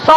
100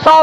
100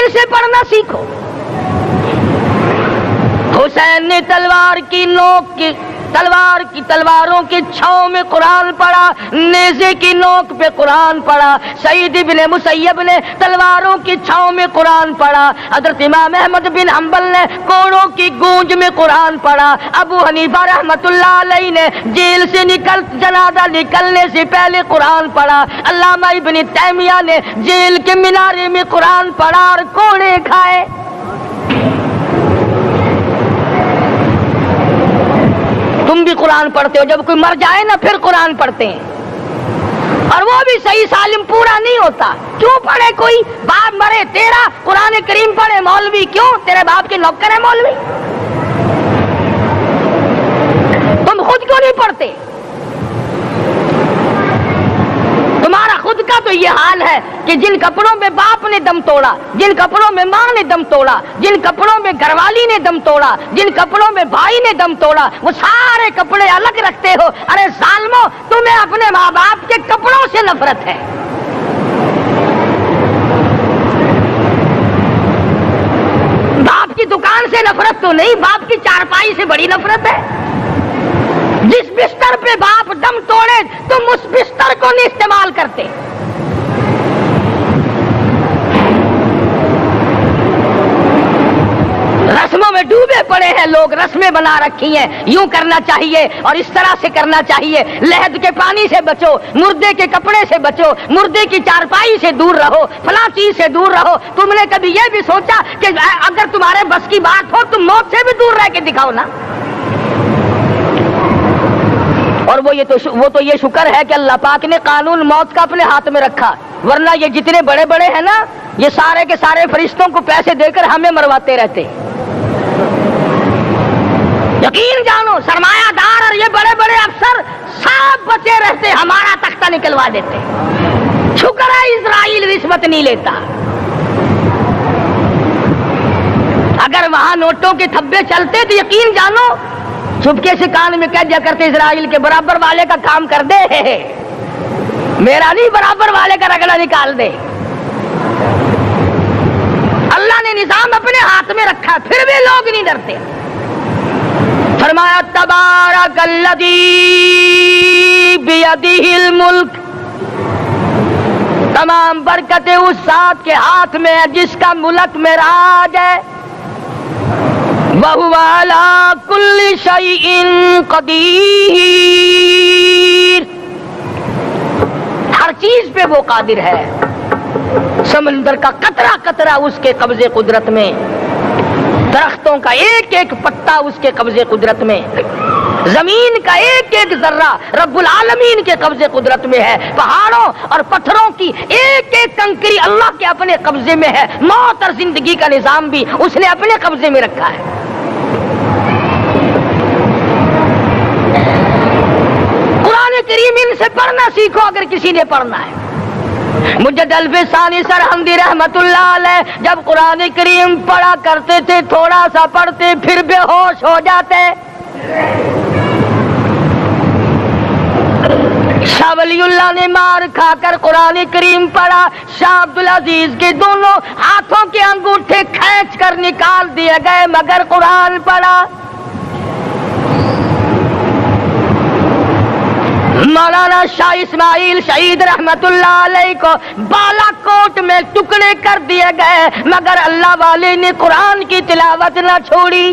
دین سے پڑھنا سیکھو۔ حسین نے تلواروں کی چھاؤں میں قرآن پڑھا، نیزے کی نوک پہ قرآن پڑھا۔ سعید بن مسیب نے تلواروں کی چھاؤں میں قرآن پڑھا۔ حضرت امام احمد بن حنبل نے کوڑوں کی گونج میں قرآن پڑھا۔ ابو حنیفہ رحمۃ اللہ علیہ نے جیل سے جنازہ نکلنے سے پہلے قرآن پڑھا۔ علامہ ابن تیمیہ نے جیل کے مینارے میں قرآن پڑھا اور کوڑے کھائے۔ تم بھی قرآن پڑھتے ہو، جب کوئی مر جائے نا پھر قرآن پڑھتے ہیں، اور وہ بھی صحیح سالم پورا نہیں ہوتا۔ کیوں پڑھے؟ کوئی باپ مرے تیرا قرآن کریم پڑھے مولوی، کیوں؟ تیرے باپ کے نوکر ہے مولوی؟ تم خود کیوں نہیں پڑھتے؟ تمہارا خود کا تو یہ حال ہے کہ جن کپڑوں میں باپ نے دم توڑا، جن کپڑوں میں ماں نے دم توڑا، جن کپڑوں میں گھر والی نے دم توڑا، جن کپڑوں میں بھائی نے دم توڑا، وہ سارے کپڑے الگ رکھتے ہو۔ ارے ظالمو، تمہیں اپنے ماں باپ کے کپڑوں سے نفرت ہے۔ باپ کی دکان سے نفرت تو نہیں، باپ کی چارپائی سے بڑی نفرت ہے۔ جس بستر پہ باپ دم توڑے تم اس بستر کو نہیں استعمال کرتے۔ رسموں میں ڈوبے پڑے ہیں لوگ، رسمیں بنا رکھی ہیں، یوں کرنا چاہیے اور اس طرح سے کرنا چاہیے، لہد کے پانی سے بچو، مردے کے کپڑے سے بچو، مردے کی چارپائی سے دور رہو، فلاں چیز سے دور رہو۔ تم نے کبھی یہ بھی سوچا کہ اگر تمہارے بس کی بات ہو تم موت سے بھی دور رہ کے دکھاؤ نا؟ اور وہ تو یہ شکر ہے کہ اللہ پاک نے قانون موت کا اپنے ہاتھ میں رکھا، ورنہ یہ جتنے بڑے بڑے ہیں نا، یہ سارے کے سارے فرشتوں کو پیسے دے کر ہمیں مرواتے رہتے۔ یقین جانو، سرمایہ دار اور یہ بڑے بڑے افسر سب بچے رہتے، ہمارا تختہ نکلوا دیتے۔ شکر ہے اسرائیل رشوت نہیں لیتا۔ اگر وہاں نوٹوں کے تھبے چلتے تو یقین جانو چپکے سے کان میں کہہ دیا کرتے اسرائیل کے برابر والے کا کام کر دے، میرا نہیں، برابر والے کا رگڑا نکال دے۔ اللہ نے نظام اپنے ہاتھ میں رکھا، پھر بھی لوگ نہیں ڈرتے۔ فرمایا تبارک الذی بیدہ الملک، تمام برکتیں اس ذات کے ہاتھ میں ہے جس کا ملک میں راج ہے۔ وَهُوَ عَلَى كُلِّ شَيْءٍ قَدِيرٌ، ہر چیز پہ وہ قادر ہے۔ سمندر کا قطرہ قطرہ اس کے قبضے قدرت میں، درختوں کا ایک ایک پتا اس کے قبضے قدرت میں، زمین کا ایک ایک ذرہ رب العالمین کے قبضے قدرت میں ہے، پہاڑوں اور پتھروں کی ایک ایک کنکری اللہ کے اپنے قبضے میں ہے، موت اور زندگی کا نظام بھی اس نے اپنے قبضے میں رکھا ہے۔ قرآن کریم ان سے پڑھنا سیکھو اگر کسی نے پڑھنا ہے۔ مجد الفسانی سرہندی رحمت اللہ علیہ جب قرآن کریم پڑھا کرتے تھے، تھوڑا سا پڑھتے پھر بے ہوش ہو جاتے۔ شاہ ولی اللہ نے مار کھا کر قرآن کریم پڑھا، شاہ عبدالعزیز کے دونوں ہاتھوں کے انگوٹھے کھینچ کر نکال دیے گئے، مگر قرآن پڑھا۔ مولانا شاہ اسماعیل شہید رحمت اللہ علیہ کو بالا کوٹ میں ٹکڑے کر دیے گئے، مگر اللہ والے نے قرآن کی تلاوت نہ چھوڑی۔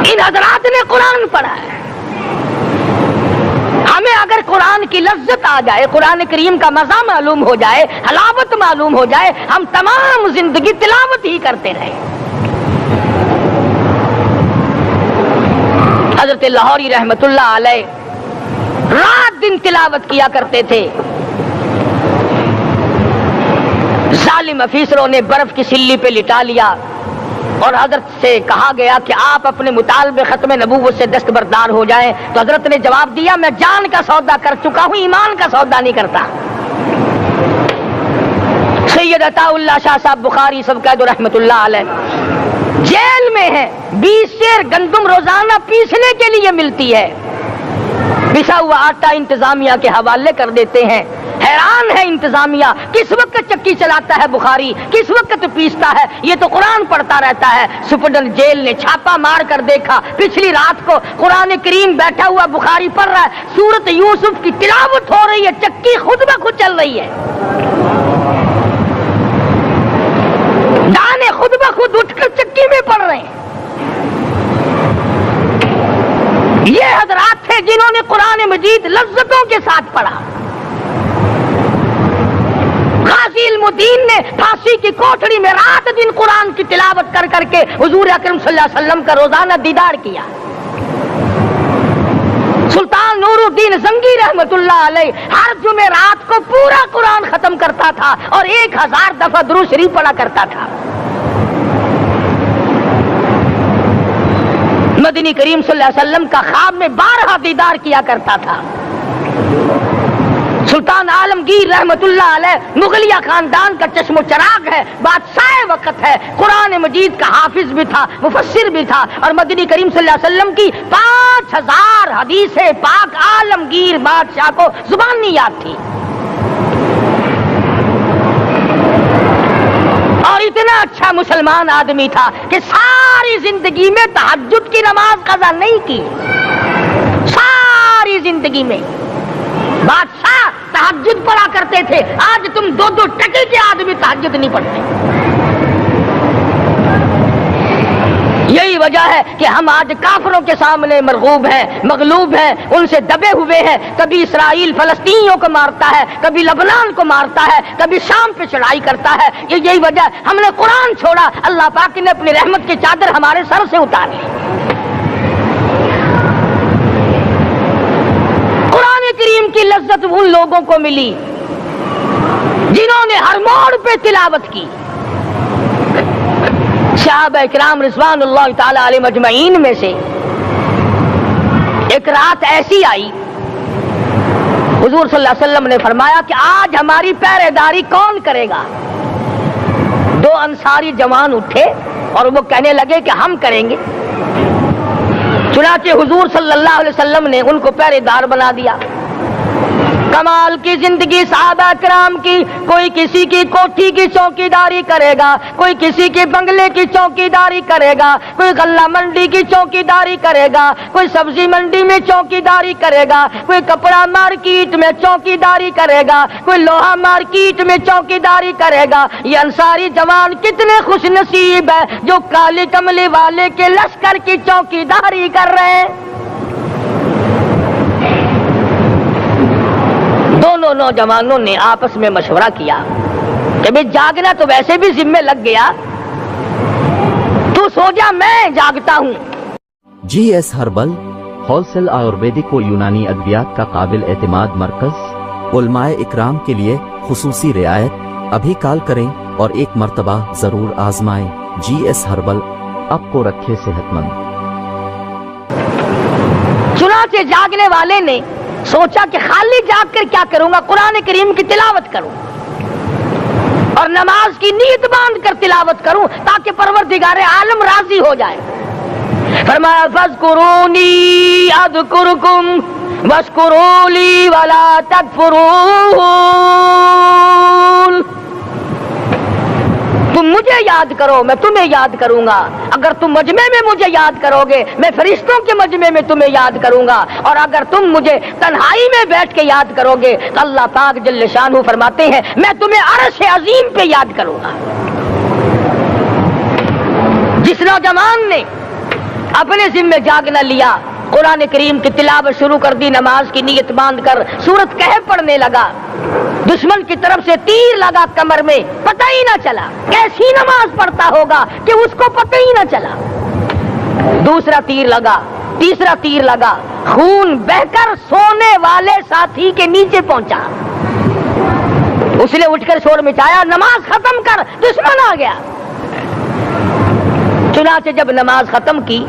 ان حضرات نے قرآن پڑھا ہے۔ ہمیں اگر قرآن کی لذت آ جائے، قرآن کریم کا مزہ معلوم ہو جائے، حلاوت معلوم ہو جائے، ہم تمام زندگی تلاوت ہی کرتے رہیں۔ حضرت لاہوری رحمت اللہ علیہ رات دن تلاوت کیا کرتے تھے۔ ظالم افیسروں نے برف کی سلی پہ لٹا لیا اور حضرت سے کہا گیا کہ آپ اپنے مطالبے ختم نبوت سے دستبردار ہو جائیں، تو حضرت نے جواب دیا میں جان کا سودا کر چکا ہوں، ایمان کا سودا نہیں کرتا۔ سید عطا اللہ شاہ صاحب بخاری سب قید رحمت اللہ علیہ جیل میں ہے، 20 سیر گندم روزانہ پیسنے کے لیے ملتی ہے، پسا ہوا آٹا انتظامیہ کے حوالے کر دیتے ہیں، حیران ہے انتظامیہ، کس وقت چکی چلاتا ہے بخاری، کس وقت پیستا ہے، یہ تو قرآن پڑھتا رہتا ہے۔ سپرڈن جیل نے چھاپا مار کر دیکھا، پچھلی رات کو قرآن کریم بیٹھا ہوا بخاری پڑھ رہا ہے، سورت یوسف کی تلاوت ہو رہی ہے، چکی خود بخود چل رہی ہے، دانے خود بخود اٹھ کر چکی میں پڑھ رہے ہیں۔ یہ حضرات تھے جنہوں نے قرآن مجید لذتوں کے ساتھ پڑھا۔ غازی المدین نے پھانسی کی کوٹڑی میں رات دن قرآن کی تلاوت کر کر کے حضور اکرم صلی اللہ علیہ وسلم کا روزانہ دیدار کیا۔ سلطان نور الدین زنگی رحمت اللہ علیہ ہر جمعرات کو پورا قرآن ختم کرتا تھا اور 1000 دفعہ درود شریف پڑھا کرتا تھا۔ مدنی کریم صلی اللہ علیہ وسلم کا خواب میں 12 دیدار کیا کرتا تھا۔ سلطان عالمگیر رحمت اللہ علیہ مغلیہ خاندان کا چشم و چراغ ہے، بادشاہ وقت ہے، قرآن مجید کا حافظ بھی تھا، مفسر بھی تھا، اور مدنی کریم صلی اللہ علیہ وسلم کی 5000 حدیث پاک عالمگیر بادشاہ کو زبانی یاد تھی۔ اور اتنا اچھا مسلمان آدمی تھا کہ ساری زندگی میں تہجد کی نماز قضا نہیں کی، ساری زندگی میں۔ بادشاہ تہجد پڑھا کرتے تھے، آج تم 2 ٹکے کے آدمی تہجد نہیں پڑھتے۔ یہی وجہ ہے کہ ہم آج کافروں کے سامنے مرغوب ہیں، مغلوب ہیں، ان سے دبے ہوئے ہیں۔ کبھی اسرائیل فلسطینیوں کو مارتا ہے، کبھی لبنان کو مارتا ہے، کبھی شام پہ چڑھائی کرتا ہے۔ یہی وجہ، ہم نے قرآن چھوڑا، اللہ پاک نے اپنی رحمت کی چادر ہمارے سر سے اتار لی۔ قرآن کریم کی لذت ان لوگوں کو ملی جنہوں نے ہر موڑ پہ تلاوت کی۔ صحابہ کرام رضوان اللہ تعالی علیہ مجمعین میں سے ایک رات ایسی آئی، حضور صلی اللہ علیہ وسلم نے فرمایا کہ آج ہماری پہرے داری کون کرے گا؟ 2 انصاری جوان اٹھے اور وہ کہنے لگے کہ ہم کریں گے۔ چنانچہ حضور صلی اللہ علیہ وسلم نے ان کو پہرے دار بنا دیا۔ کمال کی زندگی صحابہ کرام کی، کوئی کسی کی کوٹھی کی چوکی داری کرے گا، کوئی کسی کے بنگلے کی چوکی داری کرے گا، کوئی غلہ منڈی کی چوکی داری کرے گا، کوئی سبزی منڈی میں چوکی داری کرے گا، کوئی کپڑا مارکیٹ میں چوکی داری کرے گا، کوئی لوہا مارکیٹ میں چوکی داری کرے گا۔ یہ انصاری جوان کتنے خوش نصیب ہے جو کالی کملی والے کے لشکر کی چوکی داری کر رہے ہیں۔ دونوں نوجوانوں نے آپس میں مشورہ کیا کہ بھئی جاگنا تو ویسے بھی ذمہ لگ گیا، تو سو جا، میں جاگتا ہوں۔ G S herbal wholesale Ayurvedic و یونانی ادویات کا قابل اعتماد مرکز، علماء اکرام کے لیے خصوصی رعایت۔ ابھی کال کریں اور ایک مرتبہ ضرور آزمائیں۔ جی ایس ہربل آپ کو رکھے صحت مند۔ چنانچہ جاگنے والے نے سوچا کہ خالی جاگ کر کیا کروں گا، قرآن کریم کی تلاوت کروں اور نماز کی نیت باندھ کر تلاوت کروں تاکہ پروردگار عالم راضی ہو جائے۔ فرمایا فاذکرونی اذکرکم واشکروا لی ولا تکفرون، تم مجھے یاد کرو میں تمہیں یاد کروں گا، اگر تم مجمع میں مجھے یاد کرو گے میں فرشتوں کے مجمع میں تمہیں یاد کروں گا، اور اگر تم مجھے تنہائی میں بیٹھ کے یاد کرو گے تو اللہ پاک جل شانہ فرماتے ہیں میں تمہیں عرش عظیم پہ یاد کروں گا۔ جس نوجوان نے اپنے ذمہ جاگنا لیا، قرآن کریم کی تلاوت شروع کر دی، نماز کی نیت باندھ کر سورت کہف پڑھنے لگا، دشمن کی طرف سے تیر لگا کمر میں، پتہ ہی نہ چلا، کیسی نماز پڑھتا ہوگا کہ اس کو پتہ ہی نہ چلا۔ دوسرا تیر لگا، تیسرا تیر لگا، خون بہ کر سونے والے ساتھی کے نیچے پہنچا۔ اس نے اٹھ کر شور مچایا، نماز ختم کر، دشمن آ گیا۔ چنانچہ جب نماز ختم کی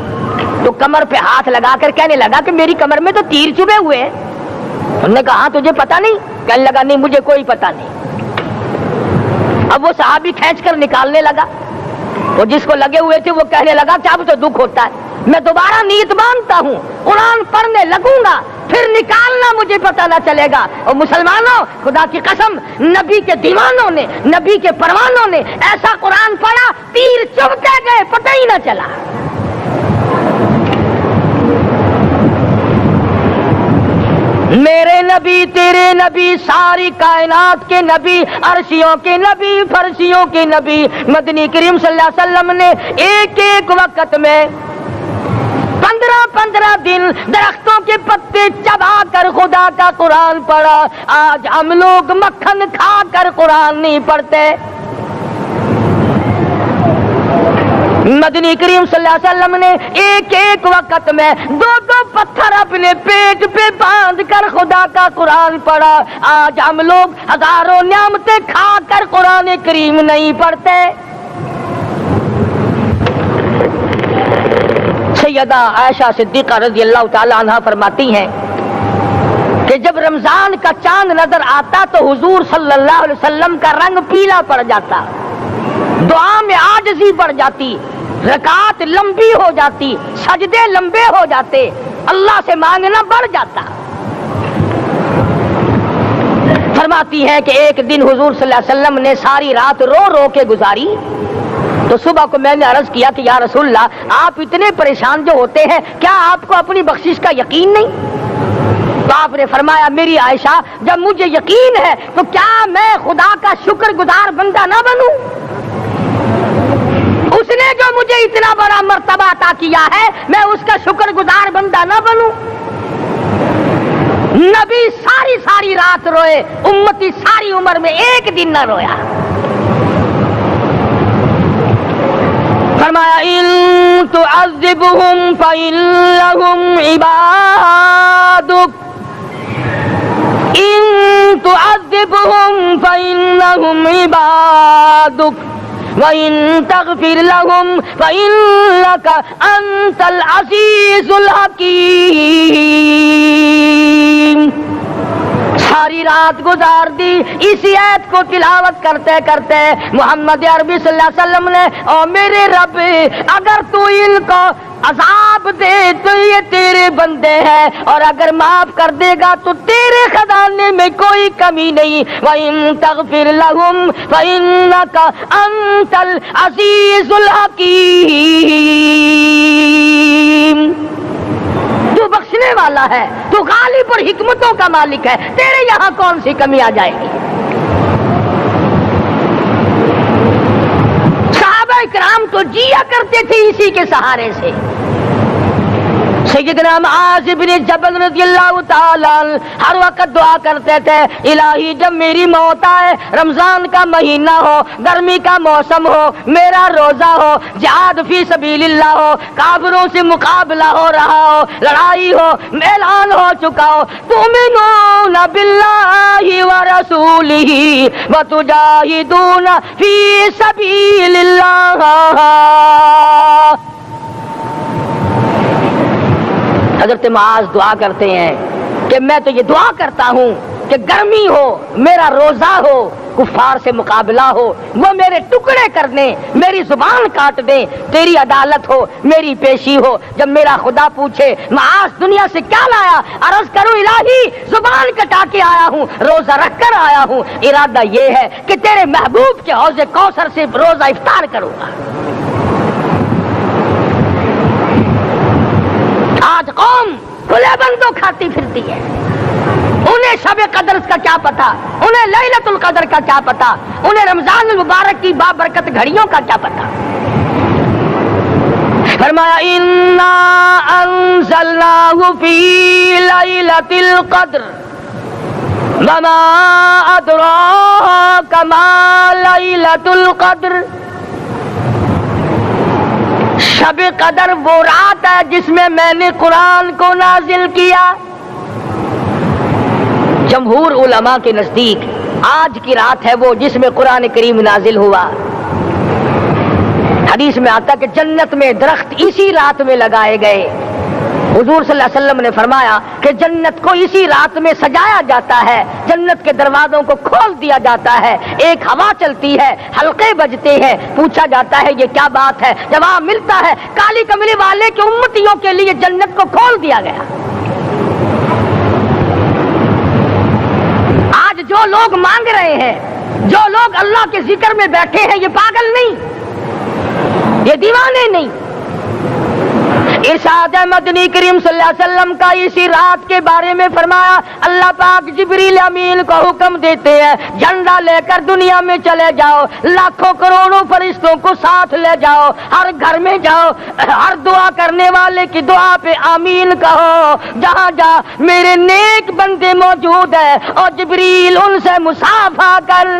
تو کمر پہ ہاتھ لگا کر کہنے لگا کہ میری کمر میں تو تیر چبھے ہوئے ہیں۔ انہوں نے کہا تجھے پتا نہیں؟ کہنے لگا نہیں مجھے کوئی پتا نہیں۔ اب وہ صحابی کھینچ کر نکالنے لگا، وہ جس کو لگے ہوئے تھے وہ کہنے لگا کہ اب تو دکھ ہوتا ہے، میں دوبارہ نیت باندھتا ہوں، قرآن پڑھنے لگوں گا، پھر نکالنا مجھے پتہ نہ چلے گا۔ اور مسلمانوں، خدا کی قسم، نبی کے دیوانوں نے، نبی کے پروانوں نے ایسا قرآن پڑھا، تیر چبھتے گئے، پتہ ہی نہ چلا۔ میرے نبی، تیرے نبی، ساری کائنات کے نبی، عرشیوں کے نبی، فرشیوں کے نبی، مدنی کریم صلی اللہ علیہ وسلم نے ایک ایک وقت میں 15 دن درختوں کے پتے چبا کر خدا کا قرآن پڑھا۔ آج ہم لوگ مکھن کھا کر قرآن نہیں پڑھتے۔ مدنی کریم صلی اللہ علیہ وسلم نے ایک ایک وقت میں 2 پتھر اپنے پیٹ پہ باندھ کر خدا کا قرآن پڑھا۔ آج ہم لوگ ہزاروں نعمتیں کھا کر قرآن کریم نہیں پڑھتے۔ سیدہ عائشہ صدیقہ رضی اللہ تعالی عنہا فرماتی ہیں کہ جب رمضان کا چاند نظر آتا تو حضور صلی اللہ علیہ وسلم کا رنگ پیلا پڑ جاتا، دعا میں عاجزی بڑھ جاتی، رکعات لمبی ہو جاتی، سجدے لمبے ہو جاتے، اللہ سے مانگنا بڑھ جاتا۔ فرماتی ہیں کہ ایک دن حضور صلی اللہ علیہ وسلم نے ساری رات رو رو کے گزاری، تو صبح کو میں نے عرض کیا کہ یا رسول اللہ، آپ اتنے پریشان جو ہوتے ہیں، کیا آپ کو اپنی بخشش کا یقین نہیں؟ تو آپ نے فرمایا میری عائشہ، جب مجھے یقین ہے تو کیا میں خدا کا شکر گزار بندہ نہ بنوں؟ اس نے جو مجھے اتنا بڑا مرتبہ عطا کیا ہے، میں اس کا شکر گزار بندہ نہ بنوں؟ نبی ساری رات روئے، امتی ساری عمر میں ایک دن نہ رویا۔ فرمایا ان تعذبهم فإنهم عبادك، ان تعذبهم فإنهم عبادك وَإِن تَغْفِرْ لَهُمْ فَإِنَّكَ أَنْتَ الْعَزِيزُ الْحَكِيمُ۔ ساری رات گزار دی اسی آیت کو تلاوت کرتے کرتے محمد عربی صلی اللہ علیہ وسلم نے، او میرے رب، اگر تو ان کو عذاب دے تو یہ تیرے بندے ہیں، اور اگر معاف کر دے گا تو تیرے خزانے میں کوئی کمی نہیں۔ وَإِن تَغْفِرْ لَهُمْ فَإِنَّكَ أَنْتَ الْعَزِيزُ الْحَكِيمُ۔ تو بخشنے والا ہے، تو غالب اور حکمتوں کا مالک ہے، تیرے یہاں کون سی کمی آ جائے گی؟ صحابہ کرام تو جیا کرتے تھے اسی کے سہارے سے۔ سیدنا معاذ بن جبل رضی اللہ تعالیٰ ہر وقت دعا کرتے تھے، الہی جب میری موت آئے، رمضان کا مہینہ ہو، گرمی کا موسم ہو، میرا روزہ ہو، جہاد فی سبیل اللہ ہو، کافروں سے مقابلہ ہو رہا ہو، لڑائی ہو، اعلان ہو چکا ہو، تؤمنون باللہ ورسولہ وتجاہدون فی سبیل اللہ۔ حضرت معاذ دعا کرتے ہیں کہ میں تو یہ دعا کرتا ہوں کہ گرمی ہو، میرا روزہ ہو، کفار سے مقابلہ ہو، وہ میرے ٹکڑے کر دیں، میری زبان کاٹ دیں، تیری عدالت ہو، میری پیشی ہو۔ جب میرا خدا پوچھے معاذ دنیا سے کیا لایا، عرض کروں الہی زبان کٹا کے آیا ہوں، روزہ رکھ کر آیا ہوں، ارادہ یہ ہے کہ تیرے محبوب کے حوض کوثر سے روزہ افطار کروں گا۔ آج قوم کھلے بندوں کھاتی پھرتی ہے، انہیں شب قدر کا کیا پتا، انہیں لیلۃ القدر کا کیا پتا، انہیں رمضان المبارک کی بابرکت گھڑیوں کا کیا پتا۔ فرمایا انا انزلناہ فی لیلۃ القدر وما ادراک ما لیلۃ القدر۔ شب قدر وہ رات ہے جس میں میں نے قرآن کو نازل کیا۔ جمہور علماء کے نزدیک آج کی رات ہے وہ جس میں قرآن کریم نازل ہوا۔ حدیث میں آتا کہ جنت میں درخت اسی رات میں لگائے گئے۔ حضور صلی اللہ علیہ وسلم نے فرمایا کہ جنت کو اسی رات میں سجایا جاتا ہے، جنت کے دروازوں کو کھول دیا جاتا ہے، ایک ہوا چلتی ہے، حلقے بجتے ہیں، پوچھا جاتا ہے یہ کیا بات ہے، جواب ملتا ہے کالی کملی والے کے امتیوں کے لیے جنت کو کھول دیا گیا۔ جو لوگ مانگ رہے ہیں، جو لوگ اللہ کے ذکر میں بیٹھے ہیں، یہ پاگل نہیں، یہ دیوانے نہیں۔ ارشاد مدنی کریم صلی اللہ علیہ وسلم کا اسی رات کے بارے میں فرمایا، اللہ پاک جبریل امین کو حکم دیتے ہیں، جھنڈا لے کر دنیا میں چلے جاؤ، لاکھوں کروڑوں فرشتوں کو ساتھ لے جاؤ، ہر گھر میں جاؤ، ہر دعا کرنے والے کی دعا پہ آمین کہو، جہاں جا میرے نیک بندے موجود ہیں، اور جبریل ان سے مصافحہ کر۔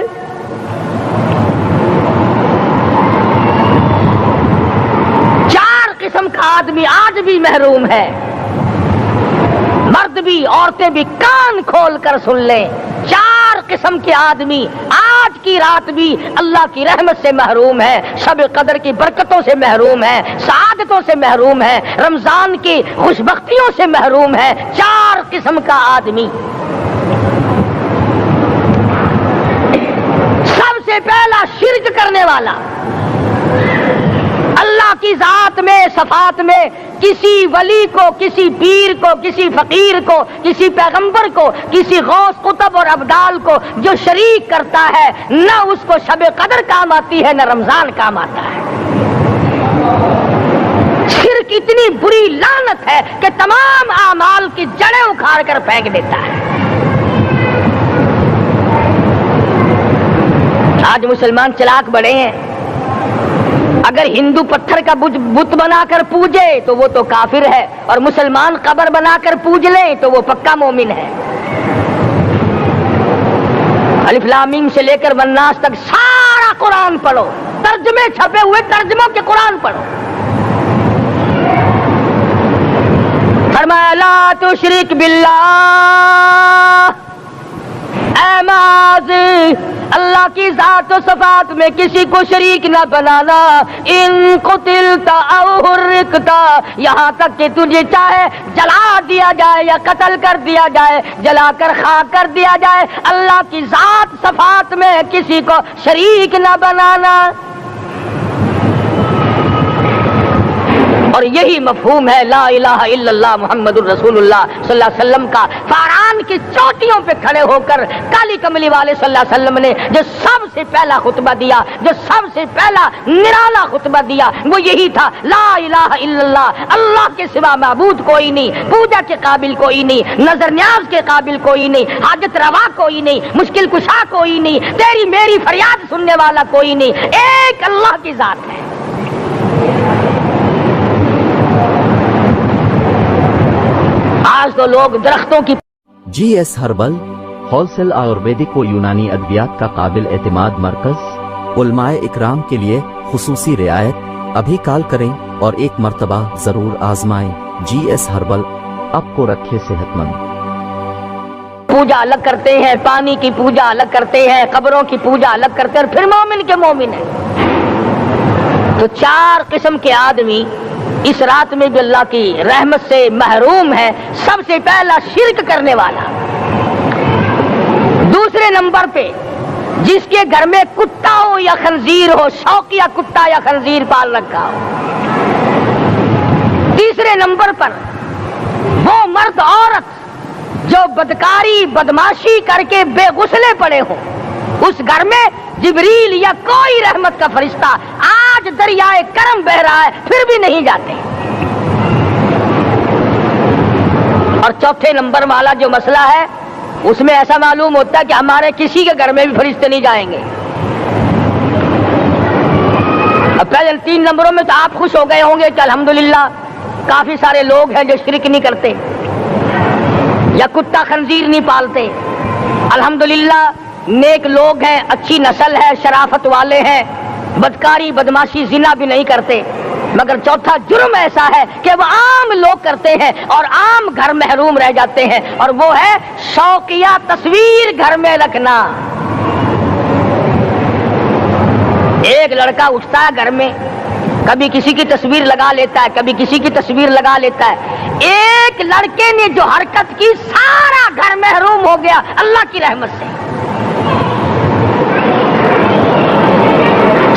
قسم کا آدمی آج بھی محروم ہے، مرد بھی عورتیں بھی کان کھول کر سن لیں، 4 قسم کے آدمی آج کی رات بھی اللہ کی رحمت سے محروم ہے، شب قدر کی برکتوں سے محروم ہے، سعادتوں سے محروم ہے، رمضان کی خوشبختیوں سے محروم ہے۔ 4 قسم کا آدمی۔ سب سے پہلا شرک کرنے والا، اللہ کی ذات میں، صفات میں کسی ولی کو، کسی پیر کو، کسی فقیر کو، کسی پیغمبر کو، کسی غوث قطب اور ابدال کو جو شریک کرتا ہے، نہ اس کو شب قدر کام آتی ہے، نہ رمضان کام آتا ہے۔ شرک اتنی بری لعنت ہے کہ تمام اعمال کی جڑیں اکھاڑ کر پھینک دیتا ہے۔ آج مسلمان چلاک بڑے ہیں، اگر ہندو پتھر کا بت بنا کر پوجے تو وہ تو کافر ہے، اور مسلمان قبر بنا کر پوج لیں تو وہ پکا مومن ہے۔ الف لام میم سے لے کر والناس تک سارا قرآن پڑھو، ترجمے چھپے ہوئے ترجموں کے قرآن پڑھو۔ فرمایا لا تشرک باللہ، اے معاذ اللہ کی ذات و صفات میں کسی کو شریک نہ بنانا، ان قتلت او حرقت، یہاں تک کہ تجھے چاہے جلا دیا جائے یا قتل کر دیا جائے، جلا کر خاک کر دیا جائے، اللہ کی ذات صفات میں کسی کو شریک نہ بنانا۔ اور یہی مفہوم ہے لا الہ الا اللہ محمد الرسول اللہ صلی اللہ علیہ وسلم کا۔ فاران کی چوٹیوں پہ کھڑے ہو کر کالی کملی والے صلی اللہ علیہ وسلم نے جو سب سے پہلا خطبہ دیا، جو سب سے پہلا نرالا خطبہ دیا، وہ یہی تھا لا الہ الا اللہ، اللہ کے سوا معبود کوئی نہیں، پوجا کے قابل کوئی نہیں، نظر نیاز کے قابل کوئی نہیں، حاجت روا کوئی نہیں، مشکل کشا کوئی نہیں، تیری میری فریاد سننے والا کوئی نہیں، ایک اللہ کی ذات ہے۔ آج تو لوگ درختوں کی G S herbal wholesale Ayurvedic و یونانی ادویات کا قابل اعتماد مرکز، علماء اکرام کے لیے خصوصی رعایت۔ ابھی کال کریں اور ایک مرتبہ ضرور آزمائیں۔ جی ایس ہربل آپ کو رکھے صحت مند۔ پوجا الگ کرتے ہیں، پانی کی پوجا الگ کرتے ہیں، قبروں کی پوجا الگ کرتے ہیں، اور پھر مومن کے مومن ہیں۔ تو 4 قسم کے آدمی اس رات میں بھی اللہ کی رحمت سے محروم ہے۔ سب سے پہلا شرک کرنے والا، دوسرے نمبر پہ جس کے گھر میں کتا ہو یا خنزیر ہو، شوقیہ کتا یا خنزیر پال رکھا ہو، تیسرے نمبر پر وہ مرد عورت جو بدکاری بدماشی کر کے بے غسلے پڑے ہوں، اس گھر میں جبریل یا کوئی رحمت کا فرشتہ آج دریائے کرم بہ رہا ہے پھر بھی نہیں جاتے۔ اور چوتھے نمبر والا جو مسئلہ ہے، اس میں ایسا معلوم ہوتا ہے کہ ہمارے کسی کے گھر میں بھی فرشتے نہیں جائیں گے۔ اب پہلے 3 نمبروں میں تو آپ خوش ہو گئے ہوں گے کہ الحمدللہ کافی سارے لوگ ہیں جو شرک نہیں کرتے یا کتا خنزیر نہیں پالتے، الحمدللہ نیک لوگ ہیں، اچھی نسل ہے، شرافت والے ہیں، بدکاری بدماشی زنا بھی نہیں کرتے۔ مگر چوتھا جرم ایسا ہے کہ وہ عام لوگ کرتے ہیں اور عام گھر محروم رہ جاتے ہیں، اور وہ ہے شوقیہ تصویر گھر میں رکھنا۔ ایک لڑکا اٹھتا ہے گھر میں، کبھی کسی کی تصویر لگا لیتا ہے، کبھی کسی کی تصویر لگا لیتا ہے۔ ایک لڑکے نے جو حرکت کی، سارا گھر محروم ہو گیا اللہ کی رحمت سے۔